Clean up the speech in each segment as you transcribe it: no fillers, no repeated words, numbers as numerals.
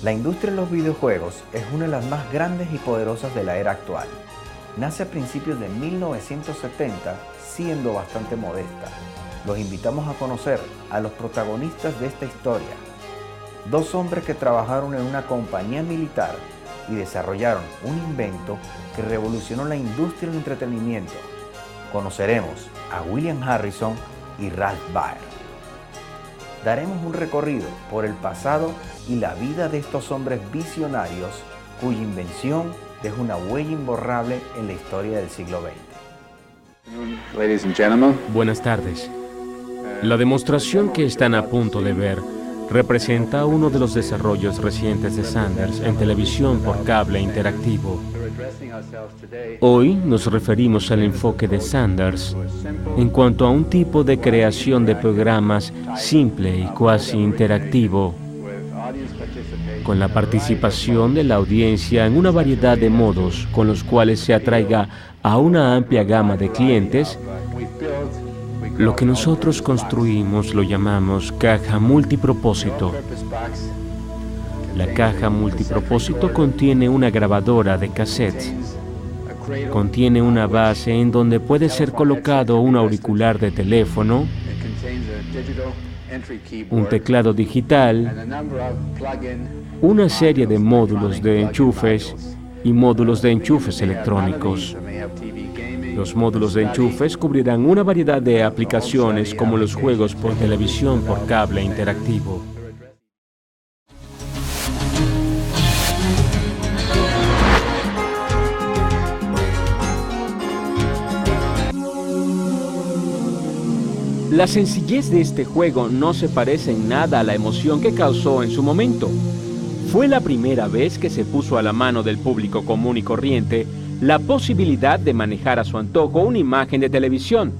La industria de los videojuegos es una de las más grandes y poderosas de la era actual. Nace a principios de 1970, siendo bastante modesta. Los invitamos a conocer a los protagonistas de esta historia. Dos hombres que trabajaron en una compañía militar y desarrollaron un invento que revolucionó la industria del entretenimiento. Conoceremos a William Harrison y Ralph Baer. Daremos un recorrido por el pasado y la vida de estos hombres visionarios cuya invención deja una huella imborrable en la historia del siglo XX. Ladies and gentlemen. Buenas tardes. La demostración que están a punto de ver representa uno de los desarrollos recientes de Sanders en televisión por cable interactivo. Hoy nos referimos al enfoque de Sanders en cuanto a un tipo de creación de programas simple y cuasi interactivo, con la participación de la audiencia en una variedad de modos con los cuales se atraiga a una amplia gama de clientes. Lo que nosotros construimos lo llamamos caja multipropósito. La caja multipropósito contiene una grabadora de cassette. Contiene una base en donde puede ser colocado un auricular de teléfono, un teclado digital, una serie de módulos de enchufes y módulos de enchufes electrónicos. Los módulos de enchufes cubrirán una variedad de aplicaciones como los juegos por televisión por cable interactivo. La sencillez de este juego no se parece en nada a la emoción que causó en su momento. Fue la primera vez que se puso a la mano del público común y corriente la posibilidad de manejar a su antojo una imagen de televisión,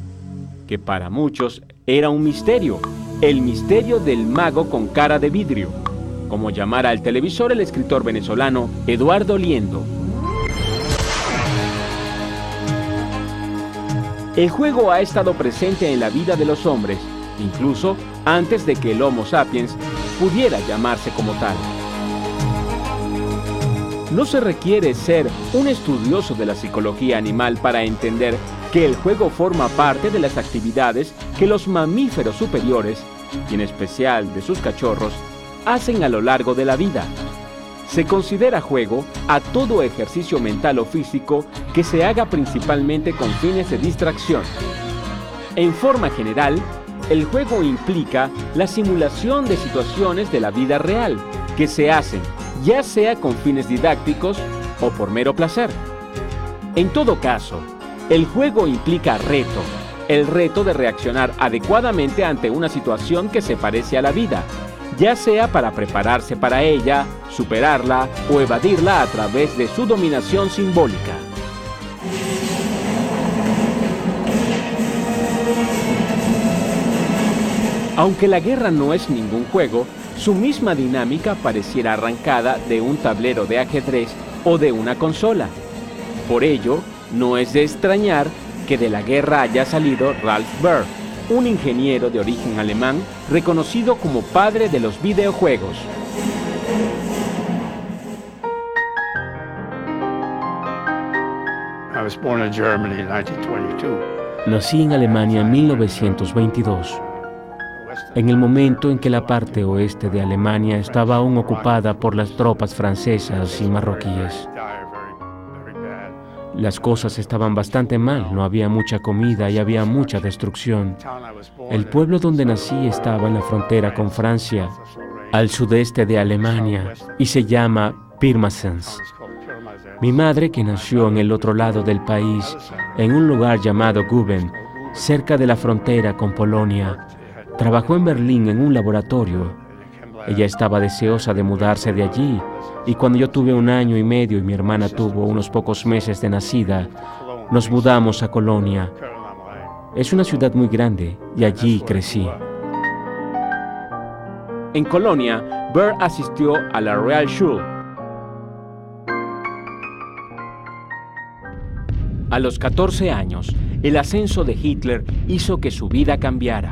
que para muchos era un misterio, el misterio del mago con cara de vidrio, como llamara al televisor el escritor venezolano Eduardo Liendo. El juego ha estado presente en la vida de los hombres, incluso antes de que el Homo sapiens pudiera llamarse como tal. No se requiere ser un estudioso de la psicología animal para entender que el juego forma parte de las actividades que los mamíferos superiores, y en especial de sus cachorros, hacen a lo largo de la vida. Se considera juego a todo ejercicio mental o físico que se haga principalmente con fines de distracción. En forma general, el juego implica la simulación de situaciones de la vida real que se hacen ya sea con fines didácticos o por mero placer. En todo caso, el juego implica reto, el reto de reaccionar adecuadamente ante una situación que se parece a la vida, ya sea para prepararse para ella, superarla o evadirla a través de su dominación simbólica. Aunque la guerra no es ningún juego, su misma dinámica pareciera arrancada de un tablero de ajedrez o de una consola. Por ello, no es de extrañar que de la guerra haya salido Ralph Baer, un ingeniero de origen alemán reconocido como padre de los videojuegos. Nací en Alemania en 1922. En el momento en que la parte oeste de Alemania estaba aún ocupada por las tropas francesas y marroquíes. Las cosas estaban bastante mal, no había mucha comida y había mucha destrucción. El pueblo donde nací estaba en la frontera con Francia, al sudeste de Alemania, y se llama Pirmasens. Mi madre, que nació en el otro lado del país, en un lugar llamado Guben, cerca de la frontera con Polonia, trabajó en Berlín en un laboratorio. Ella estaba deseosa de mudarse de allí, y cuando yo tuve 1 año y medio y mi hermana tuvo unos pocos meses de nacida, nos mudamos a Colonia. Es una ciudad muy grande, y allí crecí. En Colonia, Baer asistió a la Realschule. A los 14 años, el ascenso de Hitler hizo que su vida cambiara.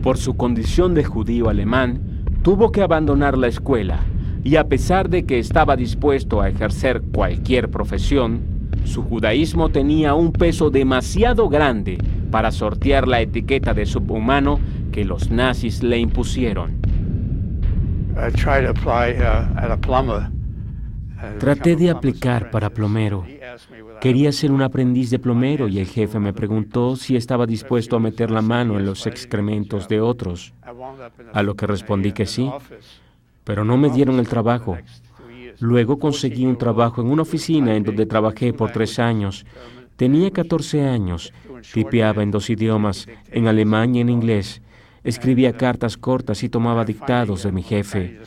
Por su condición de judío alemán, tuvo que abandonar la escuela y a pesar de que estaba dispuesto a ejercer cualquier profesión, su judaísmo tenía un peso demasiado grande para sortear la etiqueta de subhumano que los nazis le impusieron. Traté de aplicar para plomero. Quería ser un aprendiz de plomero y el jefe me preguntó si estaba dispuesto a meter la mano en los excrementos de otros, a lo que respondí que sí, pero no me dieron el trabajo. Luego conseguí un trabajo en una oficina en donde trabajé por 3 años. Tenía 14 años, tipeaba en 2 idiomas, en alemán y en inglés. Escribía cartas cortas y tomaba dictados de mi jefe.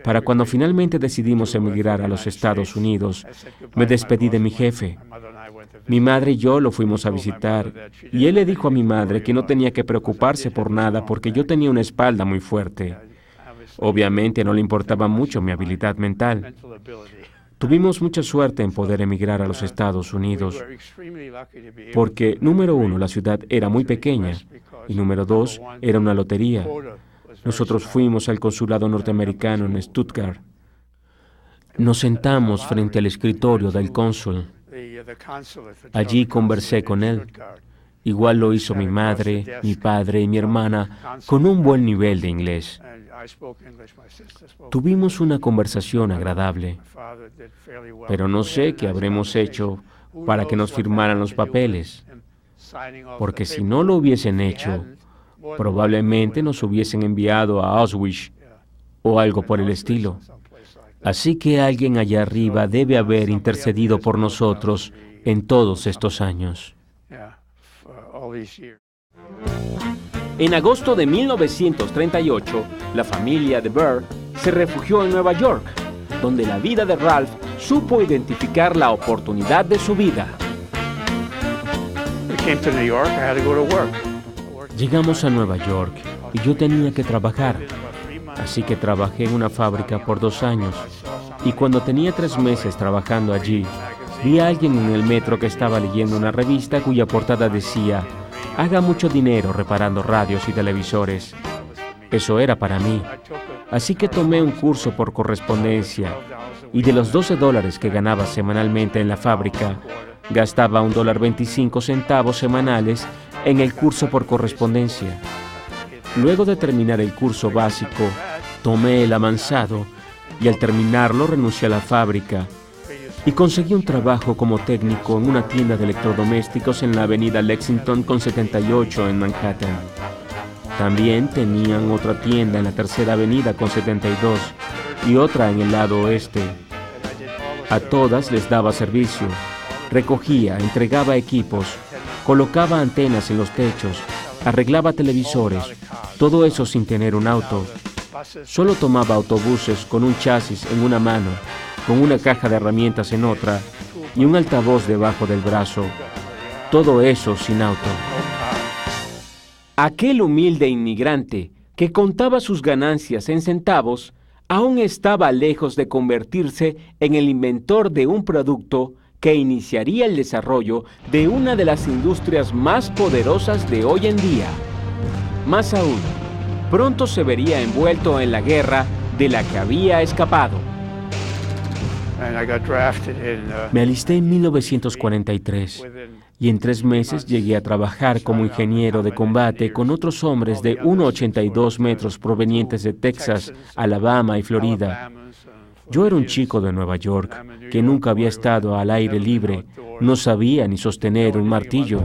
Para cuando finalmente decidimos emigrar a los Estados Unidos, me despedí de mi jefe. Mi madre y yo lo fuimos a visitar, y él le dijo a mi madre que no tenía que preocuparse por nada porque yo tenía una espalda muy fuerte. Obviamente no le importaba mucho mi habilidad mental. Tuvimos mucha suerte en poder emigrar a los Estados Unidos, porque, número 1, la ciudad era muy pequeña, y número 2, era una lotería. Nosotros fuimos al consulado norteamericano en Stuttgart. Nos sentamos frente al escritorio del cónsul. Allí conversé con él. Igual lo hizo mi madre, mi padre y mi hermana, con un buen nivel de inglés. Tuvimos una conversación agradable, pero no sé qué habremos hecho para que nos firmaran los papeles, porque si no lo hubiesen hecho, probablemente nos hubiesen enviado a Auschwitz o algo por el estilo. Así que alguien allá arriba debe haber intercedido por nosotros en todos estos años. En agosto de 1938, la familia de Burr se refugió en Nueva York, donde la vida de Ralph supo identificar la oportunidad de su vida. Llegamos a Nueva York y yo tenía que trabajar, así que trabajé en una fábrica por 2 años. Y cuando tenía 3 meses trabajando allí, vi a alguien en el metro que estaba leyendo una revista cuya portada decía: haga mucho dinero reparando radios y televisores. Eso era para mí. Así que tomé un curso por correspondencia y de los $12 que ganaba semanalmente en la fábrica, gastaba $1.25 semanales en el curso por correspondencia. Luego de terminar el curso básico, tomé el avanzado y al terminarlo renuncié a la fábrica y conseguí un trabajo como técnico en una tienda de electrodomésticos en la avenida Lexington con 78 en Manhattan. También tenían otra tienda en la Tercera Avenida con 72 y otra en el lado oeste. A todas les daba servicio, recogía, entregaba equipos, colocaba antenas en los techos, arreglaba televisores, todo eso sin tener un auto. Solo tomaba autobuses con un chasis en una mano, con una caja de herramientas en otra y un altavoz debajo del brazo. Todo eso sin auto. Aquel humilde inmigrante que contaba sus ganancias en centavos aún estaba lejos de convertirse en el inventor de un producto que iniciaría el desarrollo de una de las industrias más poderosas de hoy en día. Más aún, pronto se vería envuelto en la guerra de la que había escapado. Me alisté en 1943 y en 3 meses llegué a trabajar como ingeniero de combate con otros hombres de 1,82 metros provenientes de Texas, Alabama y Florida. Yo era un chico de Nueva York que nunca había estado al aire libre, no sabía ni sostener un martillo.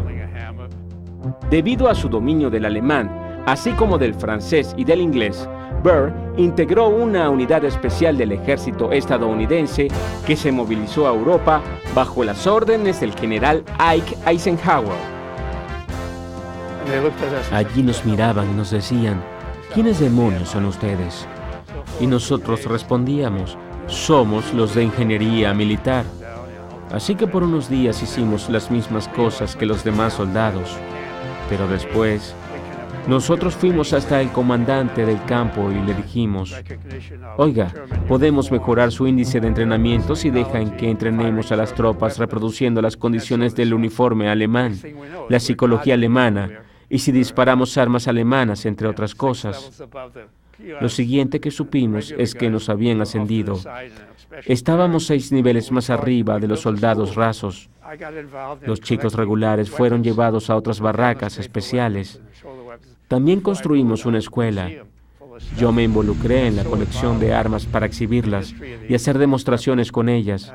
Debido a su dominio del alemán, así como del francés y del inglés, Burr integró una unidad especial del ejército estadounidense que se movilizó a Europa bajo las órdenes del general Ike Eisenhower. Allí nos miraban y nos decían: ¿quiénes demonios son ustedes? Y nosotros respondíamos: somos los de ingeniería militar. Así que por unos días hicimos las mismas cosas que los demás soldados, pero después nosotros fuimos hasta el comandante del campo y le dijimos: oiga, podemos mejorar su índice de entrenamiento si dejan que entrenemos a las tropas reproduciendo las condiciones del uniforme alemán, la psicología alemana, y si disparamos armas alemanas, entre otras cosas. Lo siguiente que supimos es que nos habían ascendido. Estábamos 6 niveles más arriba de los soldados rasos. Los chicos regulares fueron llevados a otras barracas especiales. También construimos una escuela. Yo me involucré en la colección de armas para exhibirlas y hacer demostraciones con ellas.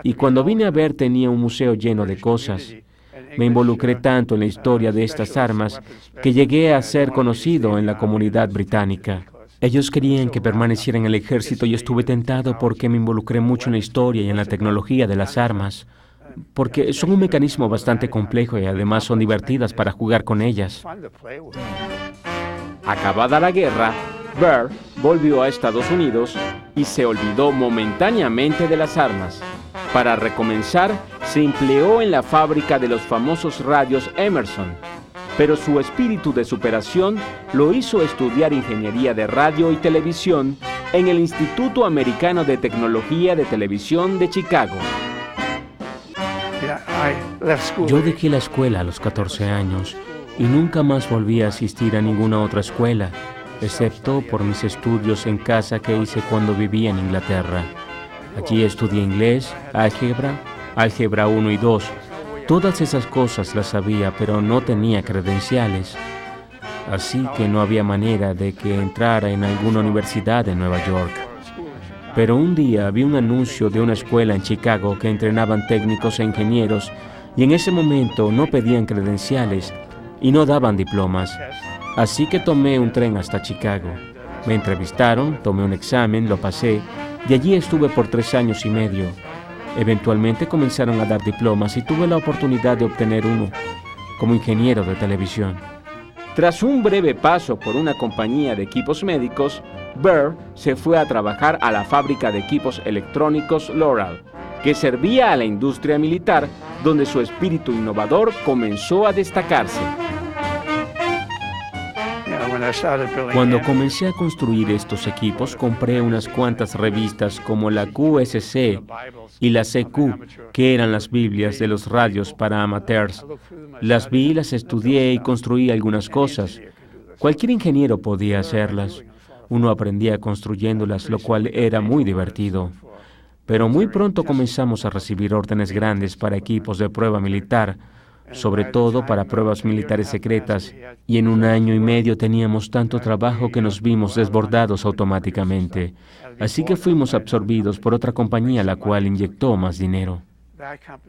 Y cuando vine a ver tenía un museo lleno de cosas. Me involucré tanto en la historia de estas armas que llegué a ser conocido en la comunidad británica. Ellos querían que permaneciera en el ejército y estuve tentado porque me involucré mucho en la historia y en la tecnología de las armas, porque son un mecanismo bastante complejo y además son divertidas para jugar con ellas. Acabada la guerra, Burr volvió a Estados Unidos y se olvidó momentáneamente de las armas. Para recomenzar, se empleó en la fábrica de los famosos radios Emerson, pero su espíritu de superación lo hizo estudiar ingeniería de radio y televisión en el Instituto Americano de Tecnología de Televisión de Chicago. Yo dejé la escuela a los 14 años y nunca más volví a asistir a ninguna otra escuela, excepto por mis estudios en casa que hice cuando vivía en Inglaterra. Allí estudié inglés, álgebra 1 y 2. Todas esas cosas las sabía, pero no tenía credenciales. Así que no había manera de que entrara en alguna universidad en Nueva York. Pero un día vi un anuncio de una escuela en Chicago que entrenaban técnicos e ingenieros y en ese momento no pedían credenciales y no daban diplomas. Así que tomé un tren hasta Chicago. Me entrevistaron, tomé un examen, lo pasé y allí estuve por 3 años y medio. Eventualmente comenzaron a dar diplomas y tuve la oportunidad de obtener uno como ingeniero de televisión. Tras un breve paso por una compañía de equipos médicos, Burr se fue a trabajar a la fábrica de equipos electrónicos Loral, que servía a la industria militar, donde su espíritu innovador comenzó a destacarse. Cuando comencé a construir estos equipos, compré unas cuantas revistas como la QSC y la CQ, que eran las Biblias de los radios para amateurs. Las vi, las estudié y construí algunas cosas. Cualquier ingeniero podía hacerlas. Uno aprendía construyéndolas, lo cual era muy divertido. Pero muy pronto comenzamos a recibir órdenes grandes para equipos de prueba militar, sobre todo para pruebas militares secretas, y en 1 año y medio teníamos tanto trabajo que nos vimos desbordados automáticamente. Así que fuimos absorbidos por otra compañía, la cual inyectó más dinero.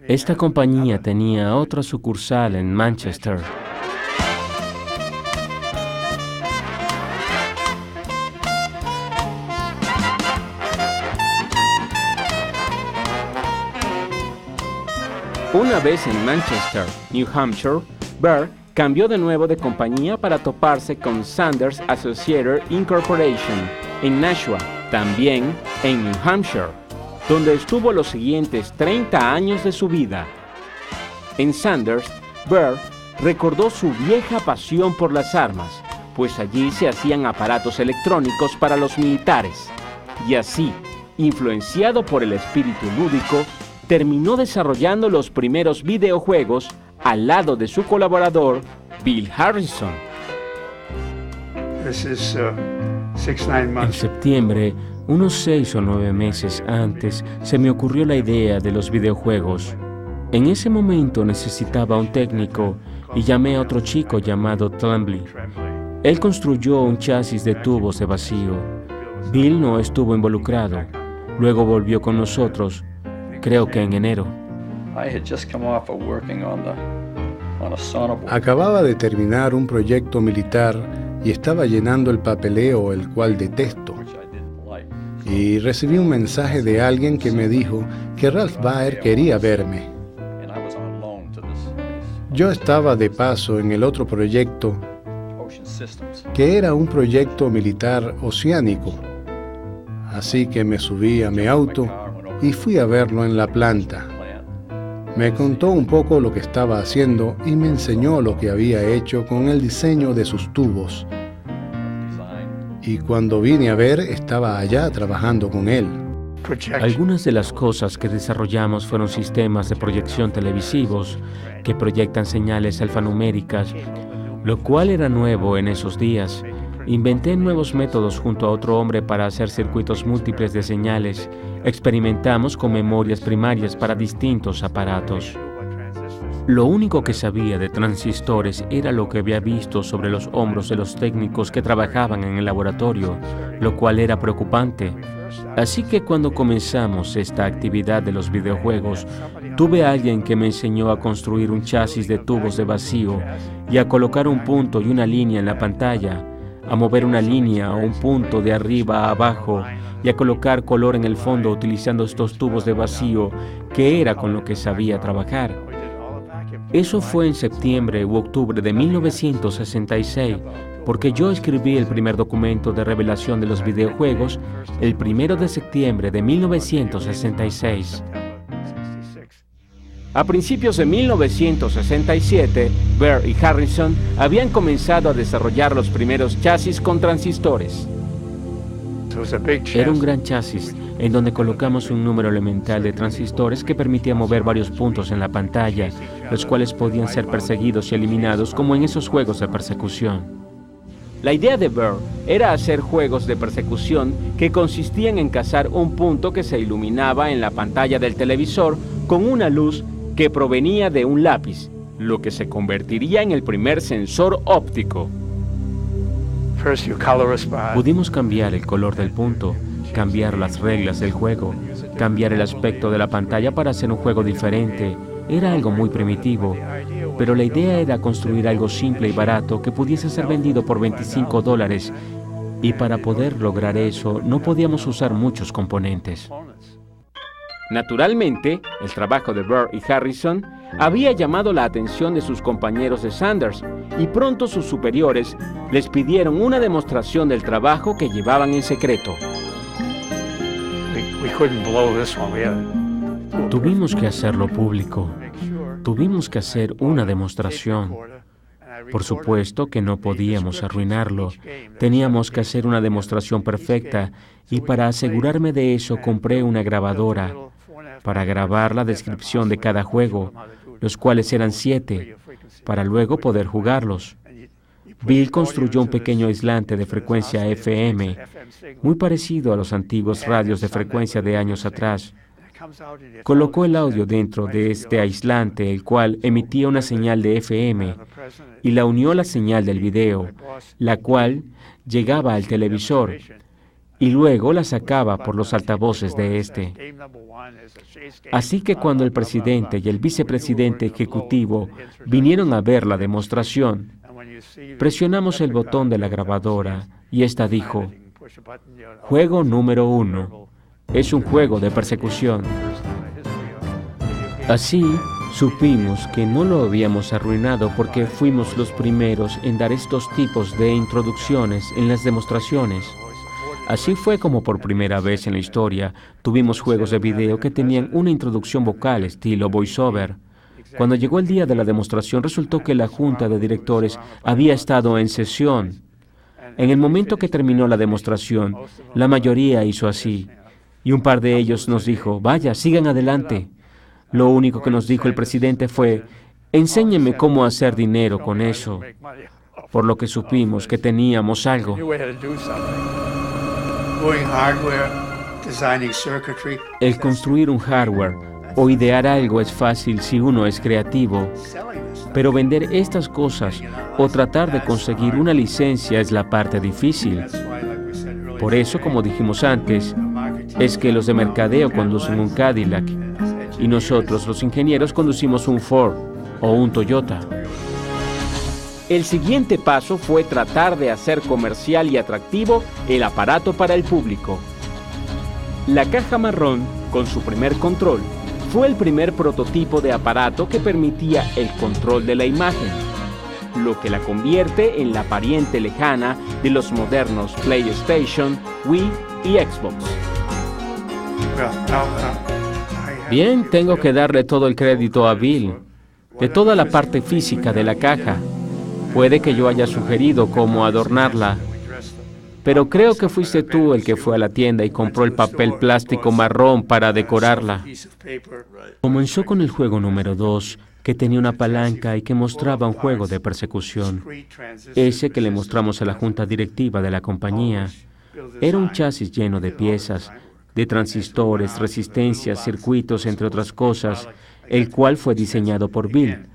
Esta compañía tenía otra sucursal en Manchester. Una vez en Manchester, New Hampshire, Burr cambió de nuevo de compañía para toparse con Sanders Associates Incorporation en Nashua, también en New Hampshire, donde estuvo los siguientes 30 años de su vida. En Sanders, Burr recordó su vieja pasión por las armas, pues allí se hacían aparatos electrónicos para los militares, y así, influenciado por el espíritu lúdico, terminó desarrollando los primeros videojuegos al lado de su colaborador, Bill Harrison. En septiembre, unos 6 o 9 meses antes, se me ocurrió la idea de los videojuegos. En ese momento necesitaba un técnico y llamé a otro chico llamado Tremblay. Él construyó un chasis de tubos de vacío. Bill no estuvo involucrado. Luego volvió con nosotros, creo que en enero. Acababa de terminar un proyecto militar y estaba llenando el papeleo, el cual detesto. Y recibí un mensaje de alguien que me dijo que Ralph Baer quería verme. Yo estaba de paso en el otro proyecto, que era un proyecto militar oceánico. Así que me subí a mi auto y fui a verlo en la planta. Me contó un poco lo que estaba haciendo y me enseñó lo que había hecho con el diseño de sus tubos. Y cuando vine a ver, estaba allá trabajando con él. Algunas de las cosas que desarrollamos fueron sistemas de proyección televisivos que proyectan señales alfanuméricas, lo cual era nuevo en esos días, Inventé nuevos métodos junto a otro hombre para hacer circuitos múltiples de señales. Experimentamos con memorias primarias para distintos aparatos. Lo único que sabía de transistores era lo que había visto sobre los hombros de los técnicos que trabajaban en el laboratorio, lo cual era preocupante. Así que cuando comenzamos esta actividad de los videojuegos, tuve a alguien que me enseñó a construir un chasis de tubos de vacío y a colocar un punto y una línea en la pantalla, a mover una línea o un punto de arriba a abajo y a colocar color en el fondo utilizando estos tubos de vacío, que era con lo que sabía trabajar. Eso fue en septiembre u octubre de 1966, porque yo escribí el primer documento de revelación de los videojuegos el 1 de septiembre de 1966. A principios de 1967, Baer y Harrison habían comenzado a desarrollar los primeros chasis con transistores. Era un gran chasis en donde colocamos un número elemental de transistores que permitía mover varios puntos en la pantalla, los cuales podían ser perseguidos y eliminados como en esos juegos de persecución. La idea de Baer era hacer juegos de persecución que consistían en cazar un punto que se iluminaba en la pantalla del televisor con una luz que provenía de un lápiz, lo que se convertiría en el primer sensor óptico. Pudimos cambiar el color del punto, cambiar las reglas del juego, cambiar el aspecto de la pantalla para hacer un juego diferente. Era algo muy primitivo, pero la idea era construir algo simple y barato que pudiese ser vendido por $25, y para poder lograr eso no podíamos usar muchos componentes. Naturalmente, el trabajo de Baer y Harrison había llamado la atención de sus compañeros de Sanders, y pronto sus superiores les pidieron una demostración del trabajo que llevaban en secreto. Tuvimos que hacerlo público. Tuvimos que hacer una demostración. Por supuesto que no podíamos arruinarlo. Teníamos que hacer una demostración perfecta, y para asegurarme de eso compré una grabadora para grabar la descripción de cada juego, los cuales eran 7, para luego poder jugarlos. Bill construyó un pequeño aislante de frecuencia FM, muy parecido a los antiguos radios de frecuencia de años atrás. Colocó el audio dentro de este aislante, el cual emitía una señal de FM, y la unió a la señal del video, la cual llegaba al televisor, y luego la sacaba por los altavoces de este. Así que cuando el presidente y el vicepresidente ejecutivo vinieron a ver la demostración, presionamos el botón de la grabadora y esta dijo: "Juego número 1. Es un juego de persecución". Así, supimos que no lo habíamos arruinado porque fuimos los primeros en dar estos tipos de introducciones en las demostraciones. Así fue como por primera vez en la historia tuvimos juegos de video que tenían una introducción vocal estilo voiceover. Cuando llegó el día de la demostración, resultó que la junta de directores había estado en sesión. En el momento que terminó la demostración, la mayoría hizo así, y un par de ellos nos dijo: "Vaya, sigan adelante". Lo único que nos dijo el presidente fue: "Enséñeme cómo hacer dinero con eso", por lo que supimos que teníamos algo. El construir un hardware o idear algo es fácil si uno es creativo, pero vender estas cosas o tratar de conseguir una licencia es la parte difícil. Por eso, como dijimos antes, es que los de mercadeo conducen un Cadillac y nosotros, los ingenieros, conducimos un Ford o un Toyota. El siguiente paso fue tratar de hacer comercial y atractivo el aparato para el público. La caja marrón, con su primer control, fue el primer prototipo de aparato que permitía el control de la imagen, lo que la convierte en la pariente lejana de los modernos PlayStation, Wii y Xbox. Bien, tengo que darle todo el crédito a Bill, de toda la parte física de la caja. Puede que yo haya sugerido cómo adornarla. pero creo que fuiste tú el que fue a la tienda y compró el papel plástico marrón para decorarla. Comenzó con el juego número 2, que tenía una palanca y que mostraba un juego de persecución. Ese que le mostramos a la junta directiva de la compañía. Era un chasis lleno de piezas, de transistores, resistencias, circuitos, entre otras cosas, el cual fue diseñado por Bill.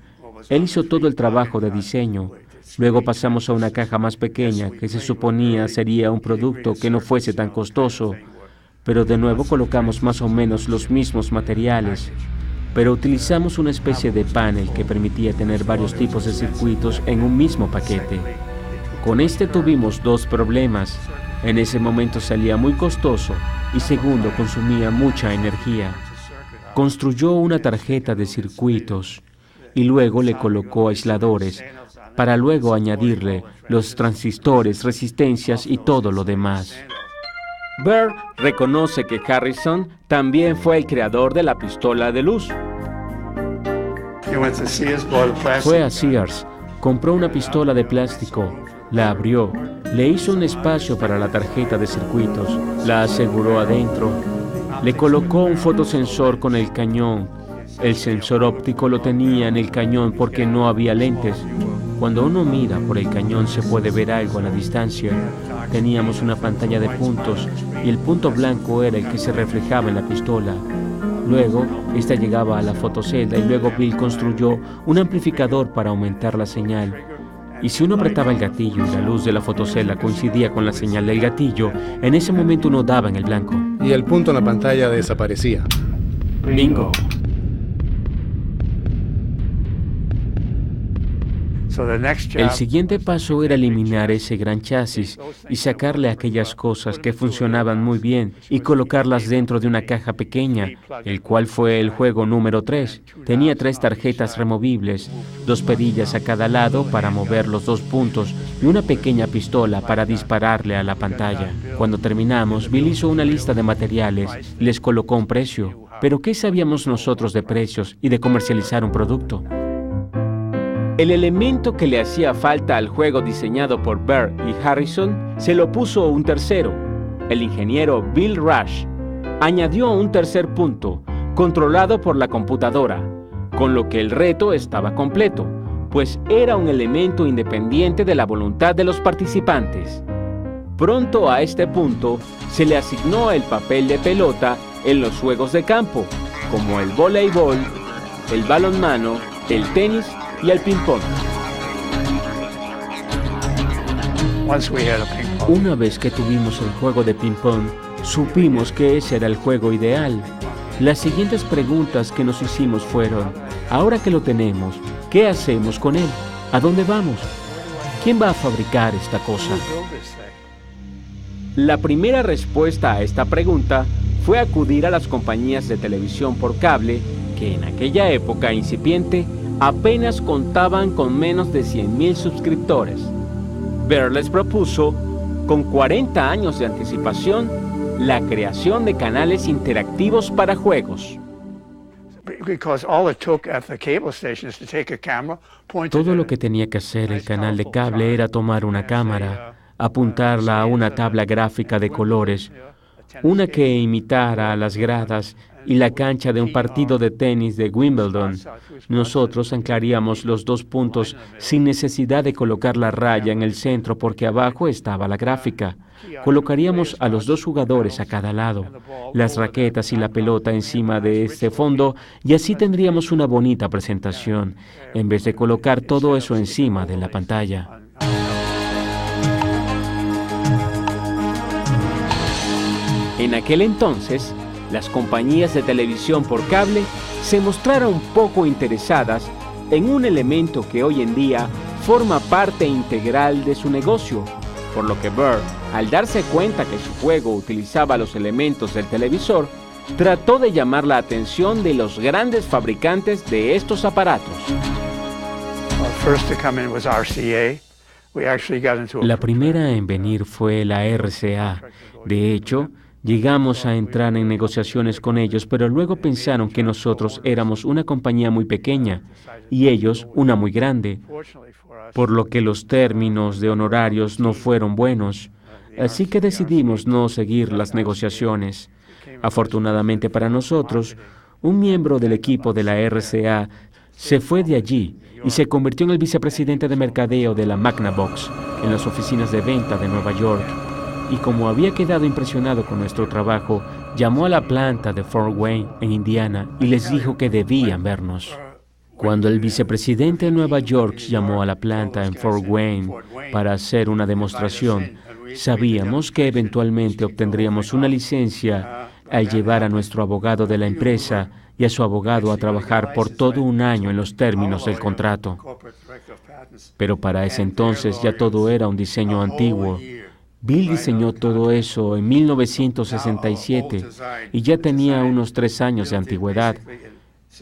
Él hizo todo el trabajo de diseño. Luego pasamos a una caja más pequeña que se suponía sería un producto que no fuese tan costoso, pero de nuevo colocamos más o menos los mismos materiales, pero utilizamos una especie de panel que permitía tener varios tipos de circuitos en un mismo paquete. Con este tuvimos dos problemas. En ese momento salía muy costoso y segundo, consumía mucha energía. Construyó una tarjeta de circuitos y luego le colocó aisladores para luego añadirle los transistores, resistencias y todo lo demás. Burr reconoce que Harrison también fue el creador de la pistola de luz. Fue a Sears, compró una pistola de plástico, la abrió, le hizo un espacio para la tarjeta de circuitos, la aseguró adentro, le colocó un fotosensor con el cañón. El sensor óptico lo tenía en el cañón porque no había lentes. Cuando uno mira por el cañón se puede ver algo a la distancia. Teníamos una pantalla de puntos y el punto blanco era el que se reflejaba en la pistola. Luego, esta llegaba a la fotocelda y luego Bill construyó un amplificador para aumentar la señal. Y si uno apretaba el gatillo y la luz de la fotocelda coincidía con la señal del gatillo, en ese momento uno daba en el blanco. Y el punto en la pantalla desaparecía. ¡Bingo! El siguiente paso era eliminar ese gran chasis y sacarle aquellas cosas que funcionaban muy bien y colocarlas dentro de una caja pequeña, el cual fue el juego número 3. Tenía 3 tarjetas removibles, 2 perillas a cada lado para mover los 2 puntos y una pequeña pistola para dispararle a la pantalla. Cuando terminamos, Bill hizo una lista de materiales y les colocó un precio. Pero ¿qué sabíamos nosotros de precios y de comercializar un producto? El elemento que le hacía falta al juego diseñado por Burr y Harrison se lo puso un tercero, el ingeniero Bill Rush. Añadió un tercer punto, controlado por la computadora, con lo que el reto estaba completo, pues era un elemento independiente de la voluntad de los participantes. Pronto a este punto se le asignó el papel de pelota en los juegos de campo, como el voleibol, el balonmano, el tenis y el ping-pong. Una vez que tuvimos el juego de ping-pong, supimos que ese era el juego ideal. Las siguientes preguntas que nos hicimos fueron: ahora que lo tenemos, ¿qué hacemos con él? ¿A dónde vamos? ¿Quién va a fabricar esta cosa? La primera respuesta a esta pregunta fue acudir a las compañías de televisión por cable, que en aquella época incipiente apenas contaban con menos de 100,000 suscriptores. Burr les propuso, con 40 años de anticipación, la creación de canales interactivos para juegos. Todo lo que tenía que hacer el canal de cable era tomar una cámara, apuntarla a una tabla gráfica de colores, una que imitara a las gradas y la cancha de un partido de tenis de Wimbledon. Nosotros anclaríamos los 2 puntos sin necesidad de colocar la raya en el centro porque abajo estaba la gráfica. Colocaríamos a los 2 jugadores a cada lado, las raquetas y la pelota encima de este fondo y así tendríamos una bonita presentación, en vez de colocar todo eso encima de la pantalla. En aquel entonces, las compañías de televisión por cable se mostraron poco interesadas en un elemento que hoy en día forma parte integral de su negocio, por lo que Burr, al darse cuenta que su juego utilizaba los elementos del televisor, trató de llamar la atención de los grandes fabricantes de estos aparatos. La primera en venir fue la RCA. De hecho, llegamos a entrar en negociaciones con ellos, pero luego pensaron que nosotros éramos una compañía muy pequeña y ellos una muy grande, por lo que los términos de honorarios no fueron buenos. así que decidimos no seguir las negociaciones. Afortunadamente para nosotros, un miembro del equipo de la RCA se fue de allí y se convirtió en el vicepresidente de mercadeo de la Magnavox en las oficinas de venta de Nueva York. Y como había quedado impresionado con nuestro trabajo, llamó a la planta de Fort Wayne, en Indiana, y les dijo que debían vernos. Cuando el vicepresidente de Nueva York llamó a la planta en Fort Wayne para hacer una demostración, sabíamos que eventualmente obtendríamos una licencia al llevar a nuestro abogado de la empresa y a su abogado a trabajar por todo un año en los términos del contrato. Pero para ese entonces ya todo era un diseño antiguo. Bill diseñó todo eso en 1967 y ya tenía unos 3 años de antigüedad.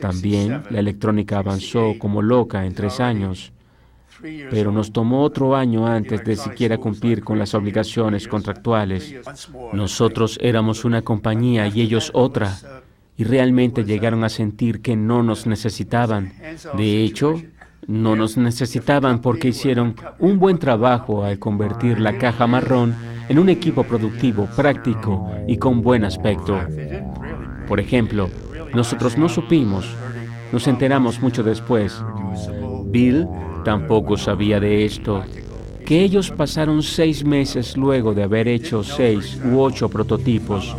También la electrónica avanzó como loca en 3 años, pero nos tomó otro año antes de siquiera cumplir con las obligaciones contractuales. Nosotros éramos una compañía y ellos otra, y realmente llegaron a sentir que no nos necesitaban. De hecho, no nos necesitaban porque hicieron un buen trabajo al convertir la caja marrón en un equipo productivo, práctico y con buen aspecto. Por ejemplo, nosotros no supimos, nos enteramos mucho después. Bill tampoco sabía de esto, que ellos pasaron 6 meses luego de haber hecho 6 u 8 prototipos,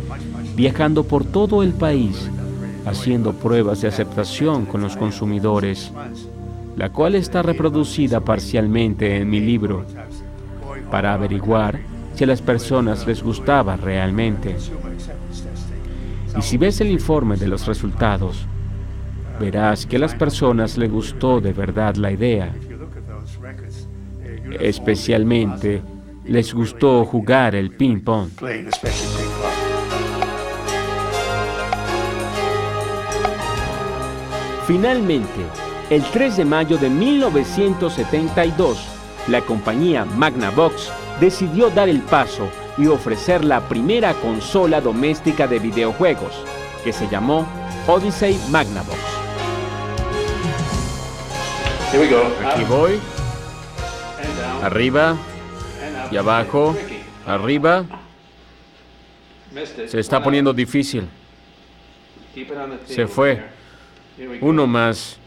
viajando por todo el país, haciendo pruebas de aceptación con los consumidores, la cual está reproducida parcialmente en mi libro, para averiguar si a las personas les gustaba realmente. Y si ves el informe de los resultados, verás que a las personas les gustó de verdad la idea. Especialmente, les gustó jugar el ping-pong. Finalmente, el 3 de mayo de 1972, la compañía Magnavox decidió dar el paso y ofrecer la primera consola doméstica de videojuegos, que se llamó Odyssey Magnavox. Aquí voy. Arriba y abajo, arriba. Se está poniendo difícil. Se fue. Uno más.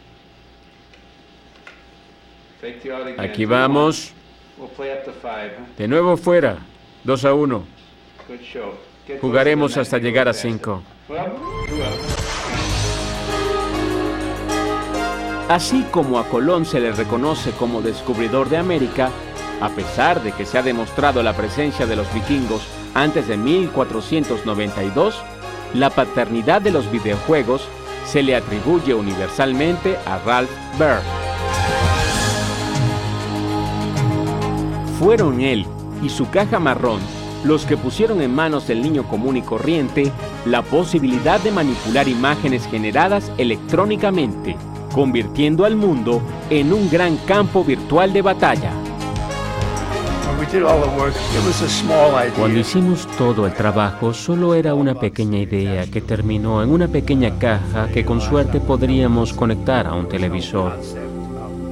Aquí vamos. De nuevo fuera. 2-1. Jugaremos hasta llegar a 5. Así como a Colón se le reconoce como descubridor de América, a pesar de que se ha demostrado la presencia de los vikingos antes de 1492, la paternidad de los videojuegos se le atribuye universalmente a Ralph Baer. Fueron él y su caja marrón los que pusieron en manos del niño común y corriente la posibilidad de manipular imágenes generadas electrónicamente, convirtiendo al mundo en un gran campo virtual de batalla. Cuando hicimos todo el trabajo, solo era una pequeña idea que terminó en una pequeña caja que con suerte podríamos conectar a un televisor.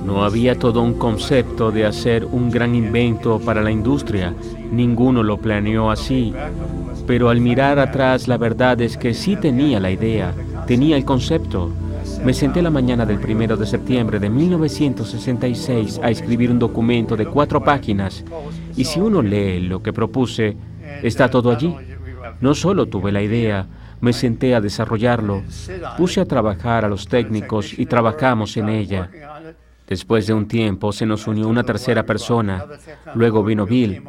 No había todo un concepto de hacer un gran invento para la industria, ninguno lo planeó así. Pero al mirar atrás, la verdad es que sí tenía la idea, tenía el concepto. Me senté la mañana del 1 de septiembre de 1966 a escribir un documento de 4 páginas, y si uno lee lo que propuse, está todo allí. No solo tuve la idea, me senté a desarrollarlo, puse a trabajar a los técnicos y trabajamos en ella. Después de un tiempo se nos unió una tercera persona, luego vino Bill,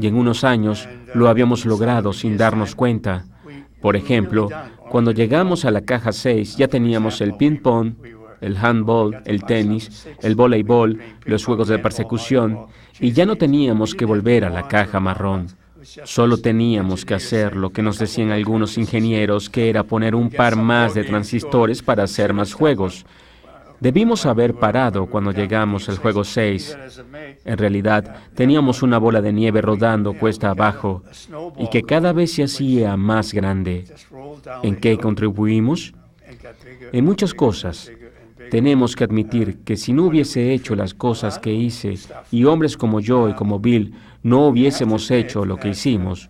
y en unos años lo habíamos logrado sin darnos cuenta. Por ejemplo, cuando llegamos a la caja 6 ya teníamos el ping-pong, el handball, el tenis, el voleibol, los juegos de persecución, y ya no teníamos que volver a la caja marrón. Solo teníamos que hacer lo que nos decían algunos ingenieros, que era poner un par más de transistores para hacer más juegos. Debimos haber parado cuando llegamos al juego 6. En realidad, teníamos una bola de nieve rodando cuesta abajo y que cada vez se hacía más grande. ¿En qué contribuimos? En muchas cosas. Tenemos que admitir que si no hubiese hecho las cosas que hice y hombres como yo y como Bill no hubiésemos hecho lo que hicimos,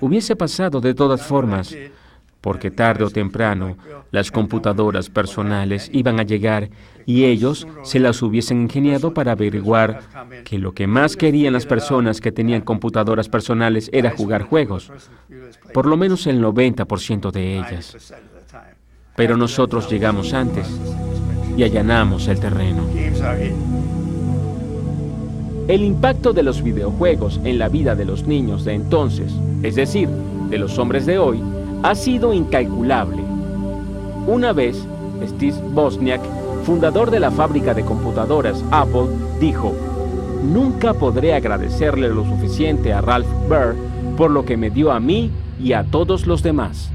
hubiese pasado de todas formas, porque tarde o temprano las computadoras personales iban a llegar y ellos se las hubiesen ingeniado para averiguar que lo que más querían las personas que tenían computadoras personales era jugar juegos, por lo menos el 90% de ellas. Pero nosotros llegamos antes y allanamos el terreno. El impacto de los videojuegos en la vida de los niños de entonces, es decir, de los hombres de hoy, ha sido incalculable. Una vez, Steve Wozniak, fundador de la fábrica de computadoras Apple, dijo: "Nunca podré agradecerle lo suficiente a Ralph Baer por lo que me dio a mí y a todos los demás".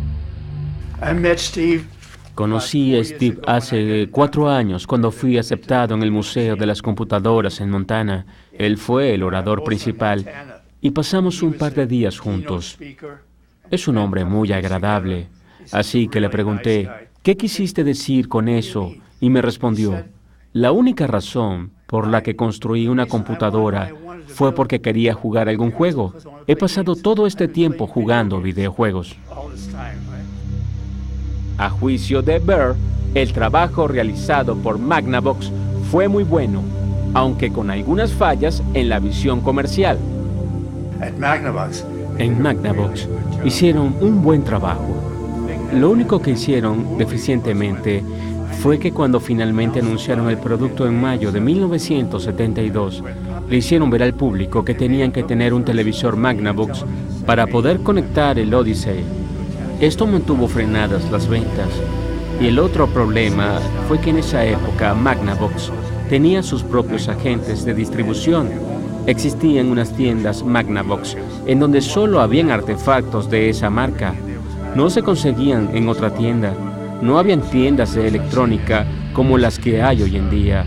Conocí a Steve hace 4 años cuando fui aceptado en el Museo de las Computadoras en Montana. Él fue el orador principal y pasamos un par de días juntos. Es un hombre muy agradable, así que le pregunté, ¿qué quisiste decir con eso? Y me respondió, la única razón por la que construí una computadora fue porque quería jugar algún juego. He pasado todo este tiempo jugando videojuegos. A juicio de Baer, el trabajo realizado por Magnavox fue muy bueno, aunque con algunas fallas en la visión comercial. En Magnavox hicieron un buen trabajo. Lo único que hicieron deficientemente fue que cuando finalmente anunciaron el producto en mayo de 1972, le hicieron ver al público que tenían que tener un televisor Magnavox para poder conectar el Odyssey. Esto mantuvo frenadas las ventas. Y el otro problema fue que en esa época Magnavox tenía sus propios agentes de distribución. Existían unas tiendas Magnavox en donde solo habían artefactos de esa marca. No se conseguían en otra tienda. No habían tiendas de electrónica como las que hay hoy en día.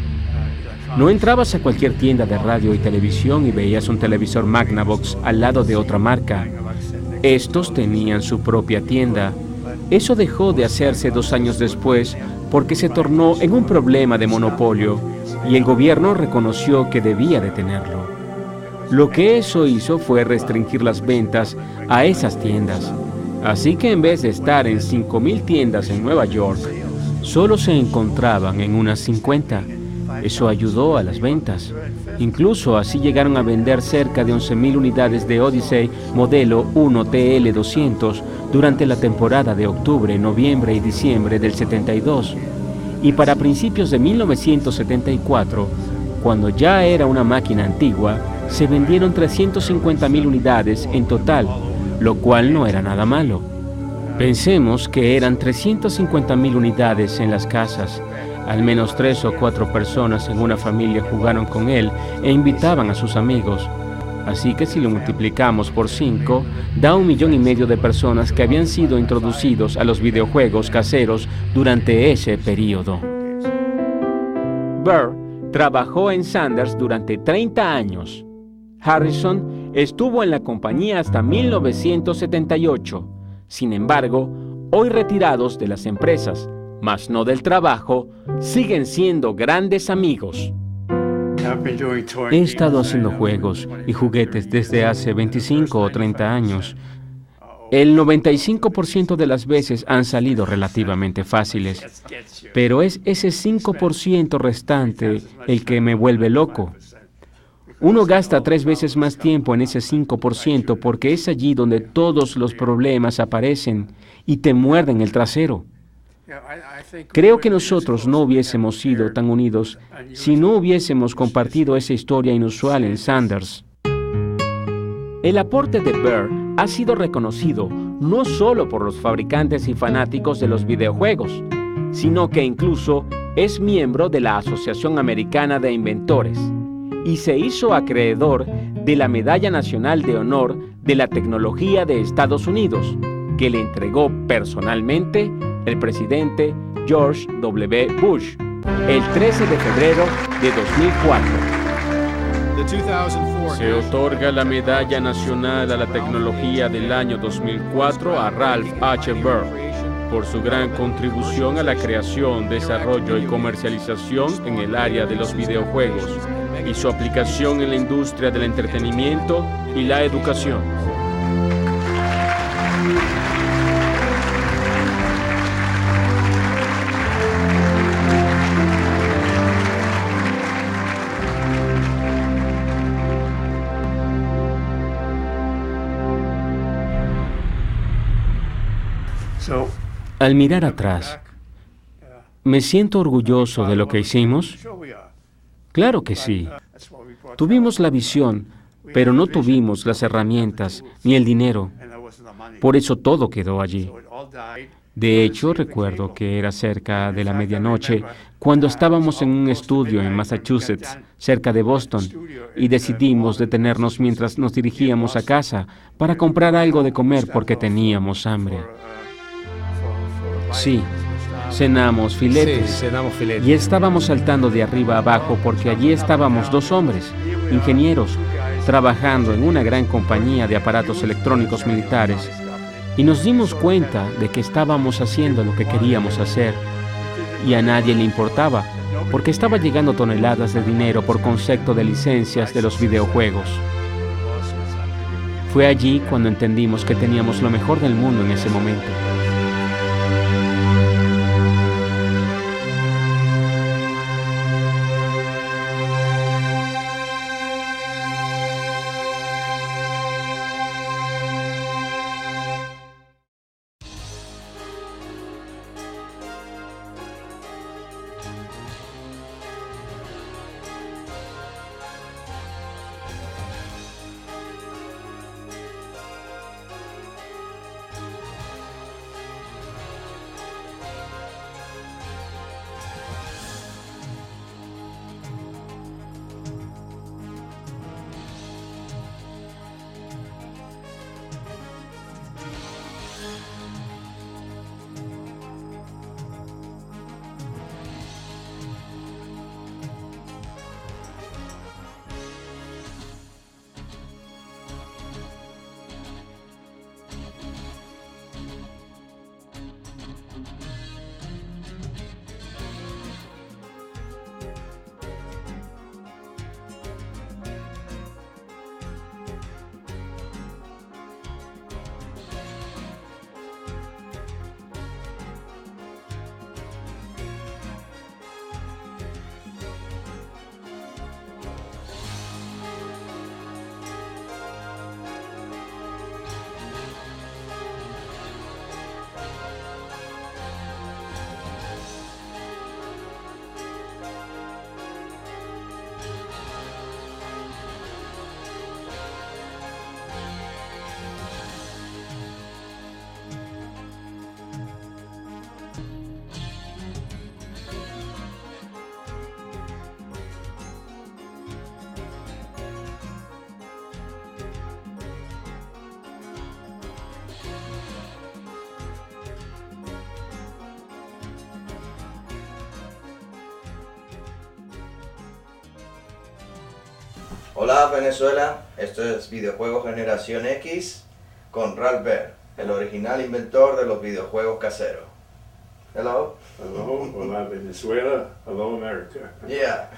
No entrabas a cualquier tienda de radio y televisión y veías un televisor Magnavox al lado de otra marca. Estos tenían su propia tienda. Eso dejó de hacerse 2 años después porque se tornó en un problema de monopolio y el gobierno reconoció que debía de tenerlo. Lo que eso hizo fue restringir las ventas a esas tiendas. Así que en vez de estar en 5,000 tiendas en Nueva York, solo se encontraban en unas 50. Eso ayudó a las ventas. Incluso así llegaron a vender cerca de 11,000 unidades de Odyssey modelo 1TL200 durante la temporada de octubre, noviembre y diciembre del 72. Y para principios de 1974, cuando ya era una máquina antigua, se vendieron 350,000 unidades en total, lo cual no era nada malo. Pensemos que eran 350,000 unidades en las casas. Al menos 3 o 4 personas en una familia jugaron con él e invitaban a sus amigos. Así que si lo multiplicamos por 5, da 1,5 millones de personas que habían sido introducidos a los videojuegos caseros durante ese periodo. Baer trabajó en Sanders durante 30 años. Harrison estuvo en la compañía hasta 1978. Sin embargo, hoy retirados de las empresas, mas no del trabajo, siguen siendo grandes amigos. He estado haciendo juegos y juguetes desde hace 25 o 30 años. El 95% de las veces han salido relativamente fáciles, pero es ese 5% restante el que me vuelve loco. Uno gasta 3 veces más tiempo en ese 5% porque es allí donde todos los problemas aparecen y te muerden el trasero. Creo que nosotros no hubiésemos sido tan unidos si no hubiésemos compartido esa historia inusual en Sanders. El aporte de Baer ha sido reconocido no solo por los fabricantes y fanáticos de los videojuegos, sino que incluso es miembro de la Asociación Americana de Inventores y se hizo acreedor de la Medalla Nacional de Honor de la Tecnología de Estados Unidos, que le entregó personalmente el presidente George W. Bush el 13 de febrero de 2004. Se otorga la Medalla Nacional a la Tecnología del año 2004 a Ralph H. Baer por su gran contribución a la creación, desarrollo y comercialización en el área de los videojuegos y su aplicación en la industria del entretenimiento y la educación. Al mirar atrás, ¿me siento orgulloso de lo que hicimos? Claro que sí. Tuvimos la visión, pero no tuvimos las herramientas ni el dinero. Por eso todo quedó allí. De hecho, recuerdo que era cerca de la medianoche cuando estábamos en un estudio en Massachusetts, cerca de Boston, y decidimos detenernos mientras nos dirigíamos a casa para comprar algo de comer porque teníamos hambre. Sí, cenamos filetes. Y estábamos saltando de arriba a abajo porque allí estábamos dos hombres, ingenieros, trabajando en una gran compañía de aparatos electrónicos militares. Y nos dimos cuenta de que estábamos haciendo lo que queríamos hacer. Y a nadie le importaba, porque estaba llegando toneladas de dinero por concepto de licencias de los videojuegos. Fue allí cuando entendimos que teníamos lo mejor del mundo en ese momento. Hola Venezuela, esto es Videojuegos Generación X con Ralph Baer, el original inventor de los videojuegos caseros. Hello. Hello, hola Venezuela, hello America. Yeah.